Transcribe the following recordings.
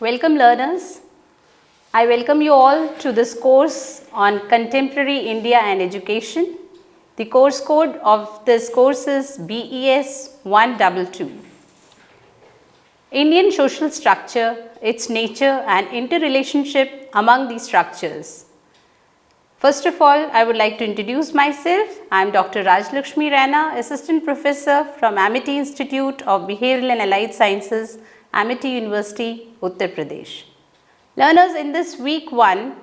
Welcome learners. I welcome you all to this course on Contemporary India and Education. The course code of this course is BES 122. Indian social structure, its nature and interrelationship among these structures. First of all, I would like to introduce myself. I am Dr. Lakshmi Raina, Assistant Professor from Amity Institute of Behavioral and Allied Sciences, Amity University, Uttar Pradesh. Learners, in this week 1,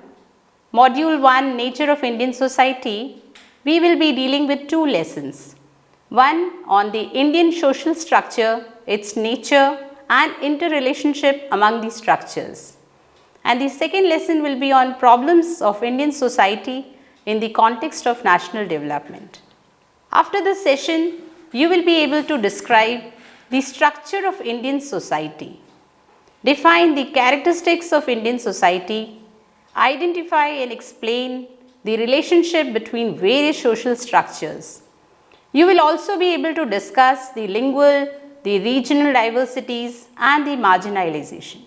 module 1, Nature of Indian Society, we will be dealing with 2 lessons. One on the Indian social structure, its nature and interrelationship among these structures. And the second lesson will be on problems of Indian society in the context of national development. After this session, you will be able to describe the structure of Indian society, define the characteristics of Indian society, identify and explain the relationship between various social structures. You will also be able to discuss the lingual, the regional diversities and the marginalization.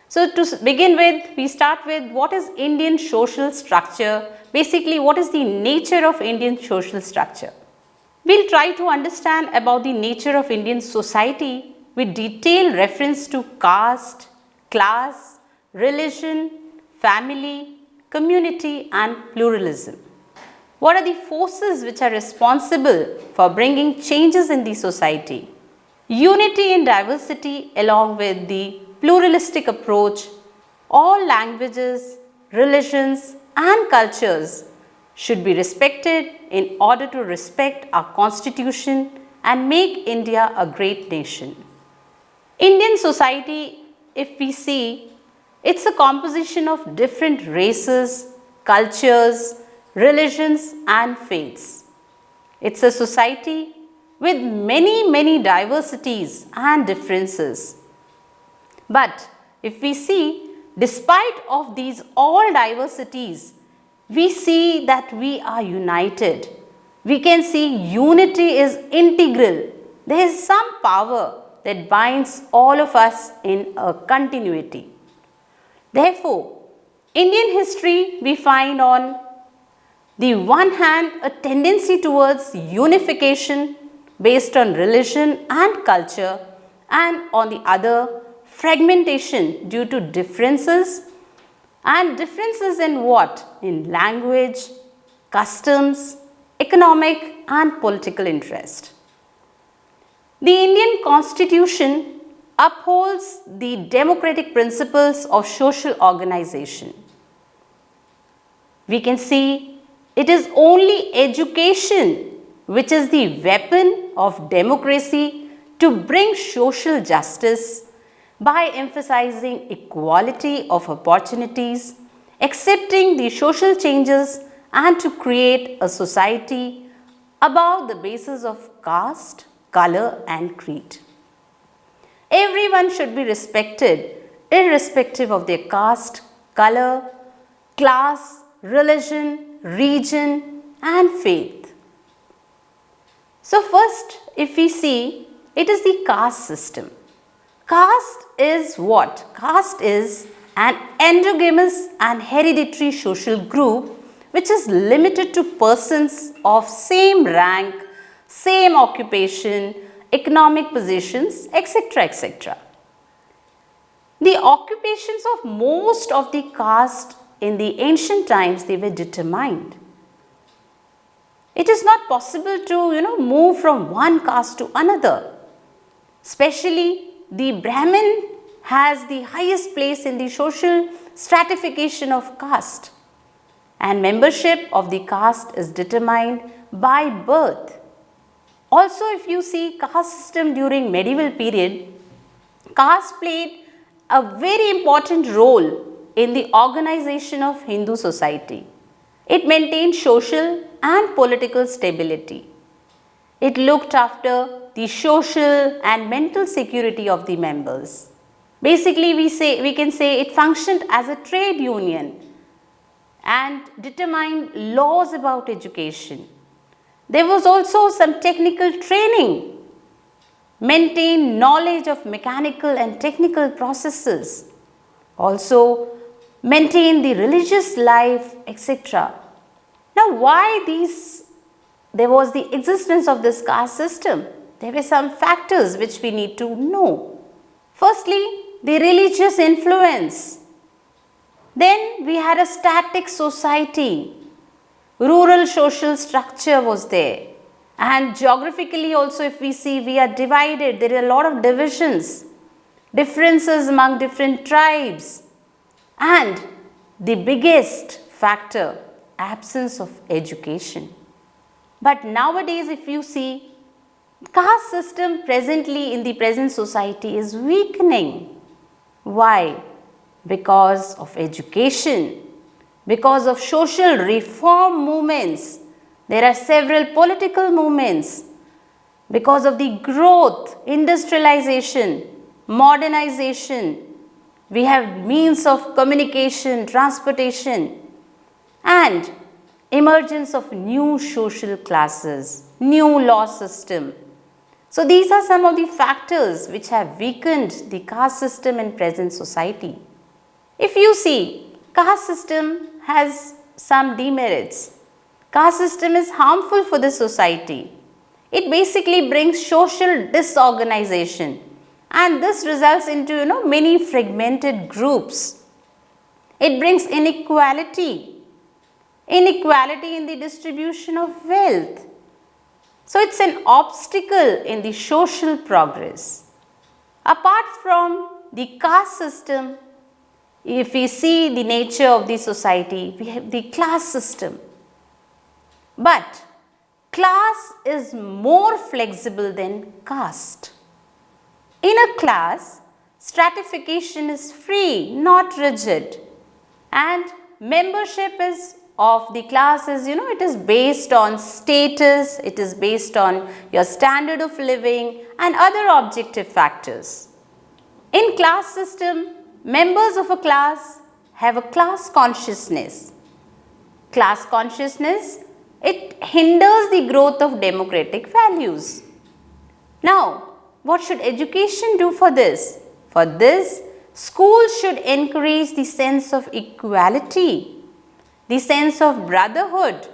So to begin with, we start with what is Indian social structure, basically what is the nature of Indian social structure. We'll try to understand about the nature of Indian society with detailed reference to caste, class, religion, family, community and pluralism. What are the forces which are responsible for bringing changes in the society? Unity in diversity along with the pluralistic approach, all languages, religions and cultures should be respected in order to respect our constitution and make India a great nation. Indian society, if we see, it's a composition of different races, cultures, religions and faiths. It's a society with many diversities and differences. But if we see, despite of these all diversities, we see that we are united. We can see unity is integral. There is some power that binds all of us in a continuity. Therefore, Indian history we find on the one hand a tendency towards unification based on religion and culture, and on the other fragmentation due to differences, and differences in what? In language, customs, economic and political interest. The Indian Constitution upholds the democratic principles of social organization. We can see it is only education which is the weapon of democracy to bring social justice by emphasizing equality of opportunities, accepting the social changes and to create a society above the basis of caste, color and creed. Everyone should be respected irrespective of their caste, color, class, religion, region and faith. So first, if we see, it is the caste system. Caste is what? Caste is an endogamous and hereditary social group which is limited to persons of same rank, same occupation, economic positions, etc. etc. The occupations of most of the caste in the ancient times, they were determined. It is not possible to move from one caste to another. Especially the Brahmin has the highest place in the social stratification of caste, and membership of the caste is determined by birth. Also, if you see caste system during medieval period, caste played a very important role in the organization of Hindu society. It maintained social and political stability. It looked after the social and mental security of the members. Basically, we can say it functioned as a trade union and determined laws about education. There was also some technical training, maintained knowledge of mechanical and technical processes, also maintain the religious life, etc. Now, why there was the existence of this caste system? There were some factors which we need to know. Firstly, the religious influence. Then we had a static society. Rural social structure was there. And geographically also, if we see, we are divided. There are a lot of divisions, differences among different tribes. And the biggest factor, absence of education. But nowadays, if you see, caste system presently in the present society is weakening. Why? Because of education, because of social reform movements. There are several political movements. Because of the growth, industrialization, modernization, we have means of communication, transportation, and emergence of new social classes, new law system. So these are some of the factors which have weakened the caste system in present society. If you see, caste system has some demerits. Caste system is harmful for the society. It basically brings social disorganization, and this results into many fragmented groups. It brings inequality in the distribution of wealth. So it's an obstacle in the social progress. Apart from the caste system, if we see the nature of the society, we have the class system. But class is more flexible than caste. In a class, stratification is free, not rigid, and membership of the class is, it is based on status, it is based on your standard of living and other objective factors. In class system, members of a class have a class consciousness. Class consciousness, it hinders the growth of democratic values. Now, what should education do for this? For this, schools should encourage the sense of equality, the sense of brotherhood.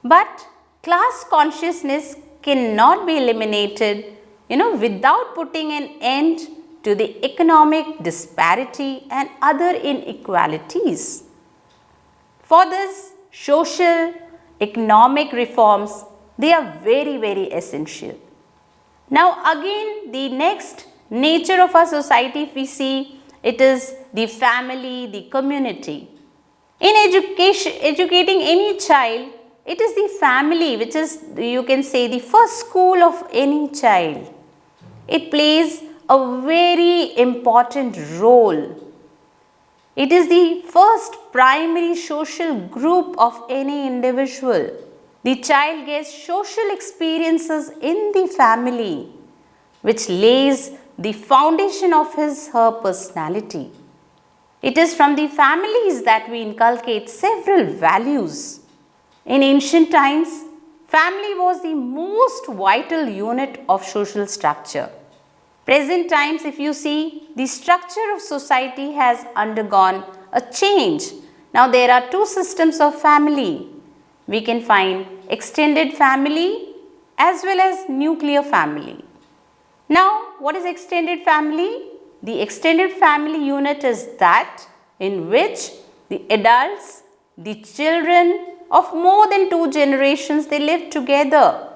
But class consciousness cannot be eliminated, without putting an end to the economic disparity and other inequalities. For this, social, economic reforms, they are very, very essential. Now again, the next nature of our society, if we see, it is the family, the community. In educating any child, it is the family which is, you can say, the first school of any child. It plays a very important role. It is the first primary social group of any individual. The child gets social experiences in the family, which lays the foundation of her personality. It is from the families that we inculcate several values. In ancient times, family was the most vital unit of social structure. Present times, if you see, the structure of society has undergone a change. Now there are two systems of family. We can find extended family as well as nuclear family. Now, what is extended family? The extended family unit is that in which the adults, the children of more than 2 generations, they live together.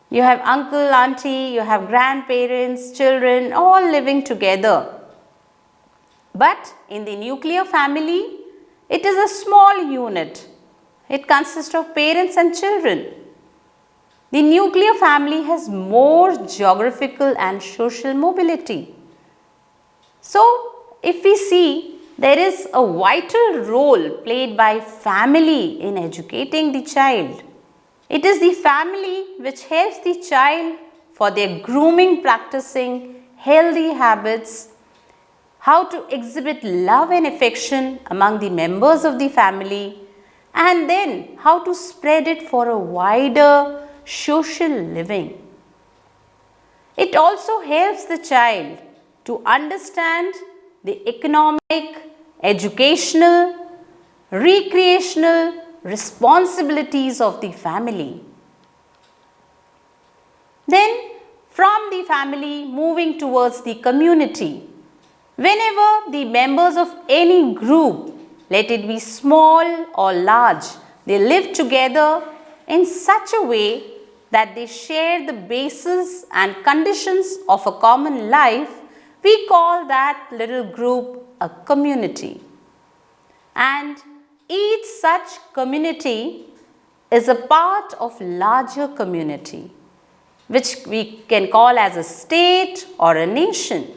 You have uncle, auntie, you have grandparents, children, all living together. But in the nuclear family, it is a small unit. It consists of parents and children. The nuclear family has more geographical and social mobility. So, if we see, there is a vital role played by family in educating the child. It is the family which helps the child for their grooming, practicing healthy habits, how to exhibit love and affection among the members of the family, and then how to spread it for a wider social living. It also helps the child to understand the economic, educational, recreational responsibilities of the family. Then from the family moving towards the community. Whenever the members of any group, let it be small or large, they live together in such a way that they share the basis and conditions of a common life, we call that little group a community. And each such community is a part of larger community, which we can call as a state or a nation.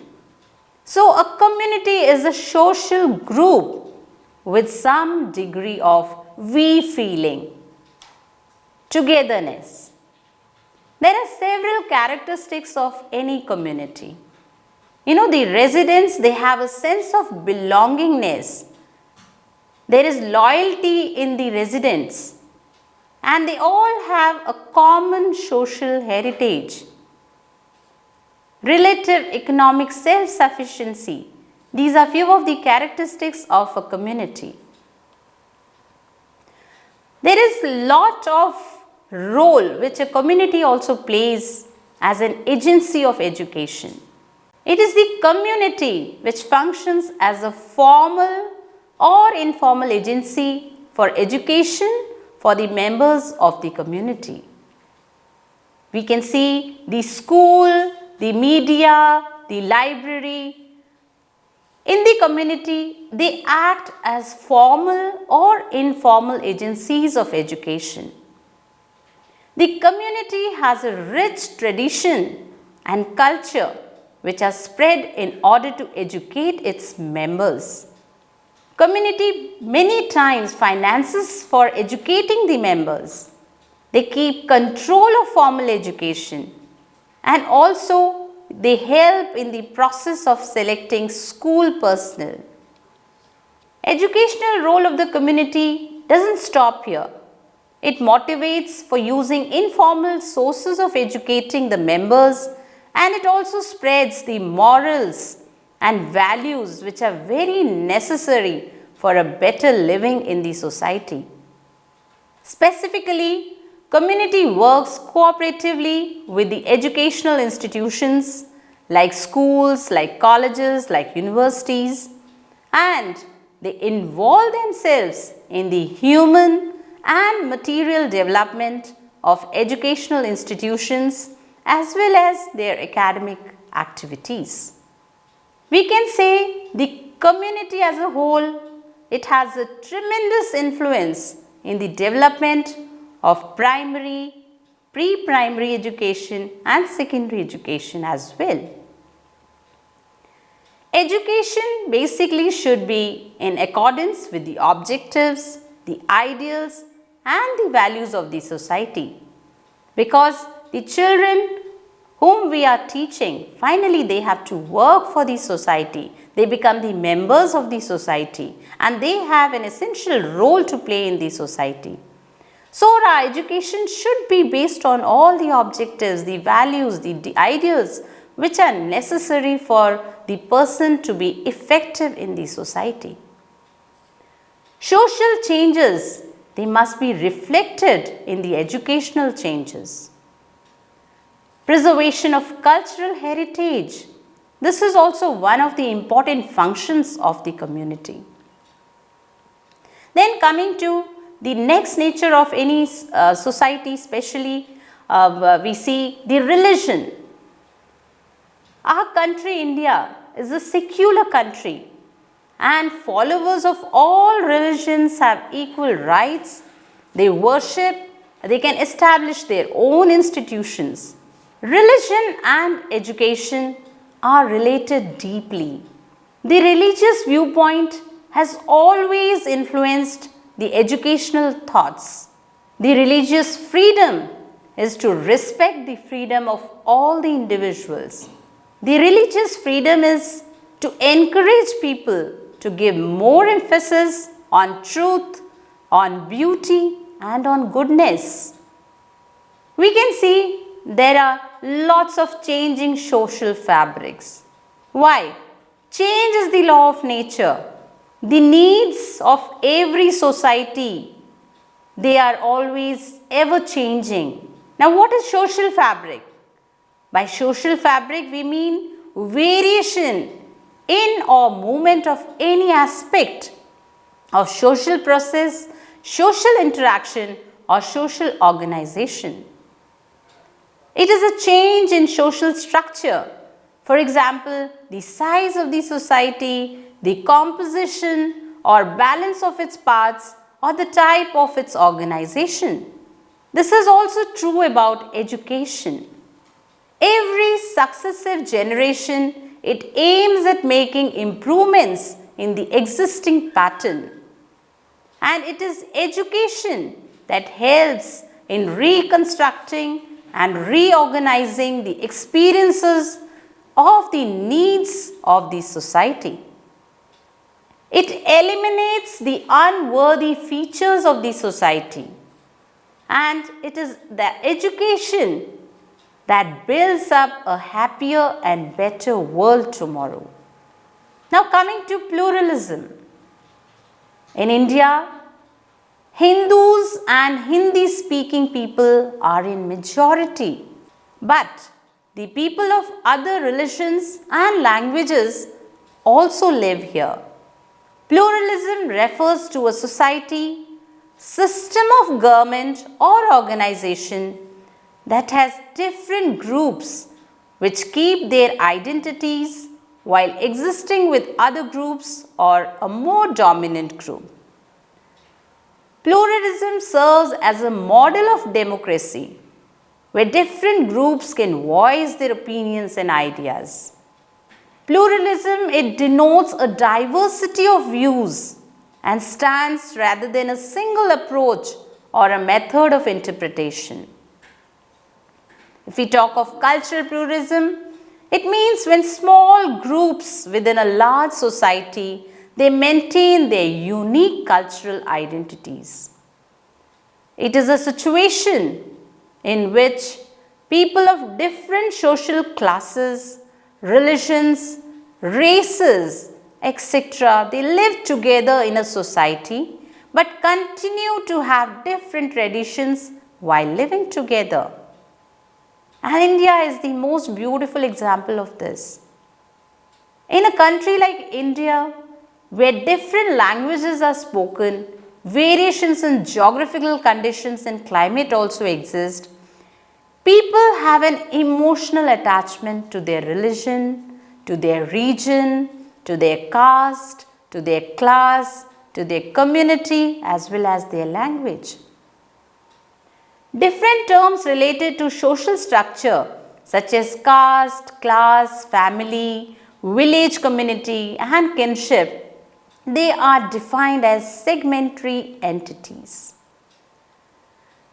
So a community is a social group with some degree of we feeling, togetherness. There are several characteristics of any community. The residents, they have a sense of belongingness. There is loyalty in the residents, and they all have a common social heritage. Relative economic self-sufficiency. These are few of the characteristics of a community. There is a lot of role which a community also plays as an agency of education. It is the community which functions as a formal or informal agency for education for the members of the community. We can see the school, the media, the library. In the community, they act as formal or informal agencies of education. The community has a rich tradition and culture which are spread in order to educate its members. Community many times finances for educating the members. They keep control of formal education, and also they help in the process of selecting school personnel. Educational role of the community doesn't stop here. It motivates for using informal sources of educating the members, and it also spreads the morals and values which are very necessary for a better living in the society. Specifically, community works cooperatively with the educational institutions like schools, like colleges, like universities, and they involve themselves in the human and material development of educational institutions as well as their academic activities. We can say the community as a whole, it has a tremendous influence in the development of primary, pre-primary education and secondary education as well. Education basically should be in accordance with the objectives, the ideals and the values of the society, because the children whom we are teaching, finally they have to work for the society. They become the members of the society and they have an essential role to play in the society. So our education should be based on all the objectives, the values, the ideals which are necessary for the person to be effective in the society. Social changes, they must be reflected in the educational changes. Preservation of cultural heritage. This is also one of the important functions of the community. Then coming to the next nature of any society, especially we see the religion. Our country, India, is a secular country and followers of all religions have equal rights. They worship, they can establish their own institutions. Religion and education are related deeply. The religious viewpoint has always influenced the educational thoughts. The religious freedom is to respect the freedom of all the individuals. The religious freedom is to encourage people to give more emphasis on truth, on beauty and on goodness. We can see there are lots of changing social fabrics. Why? Change is the law of nature. The needs of every society, they are always ever changing. Now, what is social fabric? By social fabric, we mean variation in or movement of any aspect of social process, social interaction or social organization. It is a change in social structure. For example, the size of the society, the composition or balance of its parts or the type of its organization. This is also true about education. Every successive generation, it aims at making improvements in the existing pattern. And it is education that helps in reconstructing and reorganizing the experiences of the needs of the society. It eliminates the unworthy features of the society, and it is the education that builds up a happier and better world tomorrow. Now coming to pluralism. In India, Hindus and Hindi-speaking people are in majority, but the people of other religions and languages also live here. Pluralism refers to a society, system of government or organization that has different groups which keep their identities while existing with other groups or a more dominant group. Pluralism serves as a model of democracy where different groups can voice their opinions and ideas. Pluralism, it denotes a diversity of views and stands rather than a single approach or a method of interpretation. If we talk of cultural pluralism, it means when small groups within a large society, they maintain their unique cultural identities. It is a situation in which people of different social classes, religions, races, etc., they live together in a society but continue to have different traditions while living together. And India is the most beautiful example of this. In a country like India, where different languages are spoken, variations in geographical conditions and climate also exist, people have an emotional attachment to their religion, to their region, to their caste, to their class, to their community as well as their language. Different terms related to social structure such as caste, class, family, village community and kinship, they are defined as segmentary entities.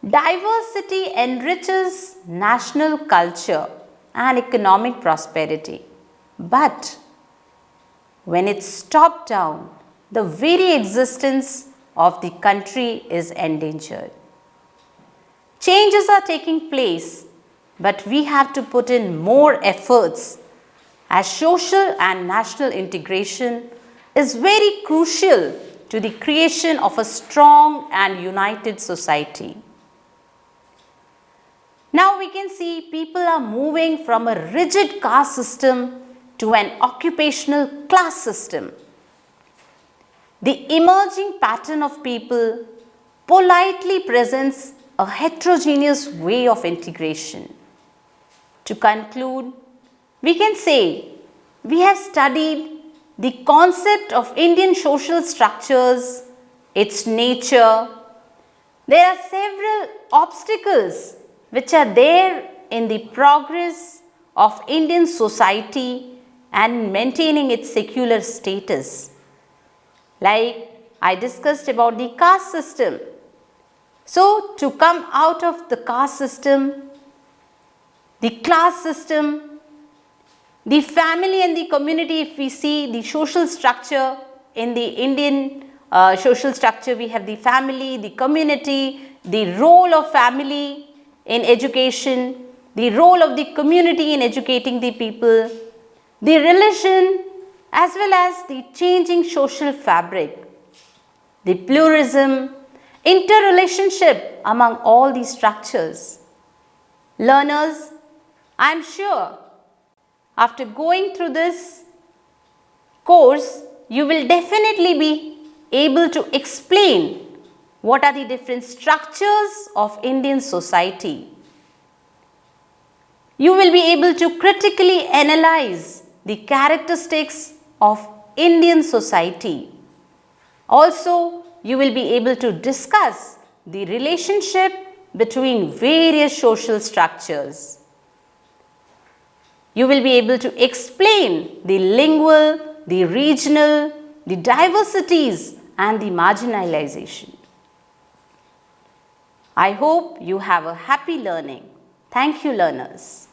Diversity enriches national culture and economic prosperity, but when it's top down, the very existence of the country is endangered. Changes are taking place, but we have to put in more efforts as social and national integration is very crucial to the creation of a strong and united society. Now we can see people are moving from a rigid caste system to an occupational class system. The emerging pattern of people politely presents a heterogeneous way of integration. To conclude, we can say we have studied the concept of Indian social structures, its nature. There are several obstacles which are there in the progress of Indian society and maintaining its secular status. Like I discussed about the caste system. So to come out of the caste system, the class system, the family and the community, if we see the social structure in the Indian social structure, we have the family, the community, the role of family in education, the role of the community in educating the people, the religion, as well as the changing social fabric, the pluralism, interrelationship among all these structures. Learners, I am sure after going through this course, you will definitely be able to explain what are the different structures of Indian society. You will be able to critically analyze the characteristics of Indian society. Also, you will be able to discuss the relationship between various social structures. You will be able to explain the lingual, the regional, the diversities and the marginalization. I hope you have a happy learning. Thank you, learners.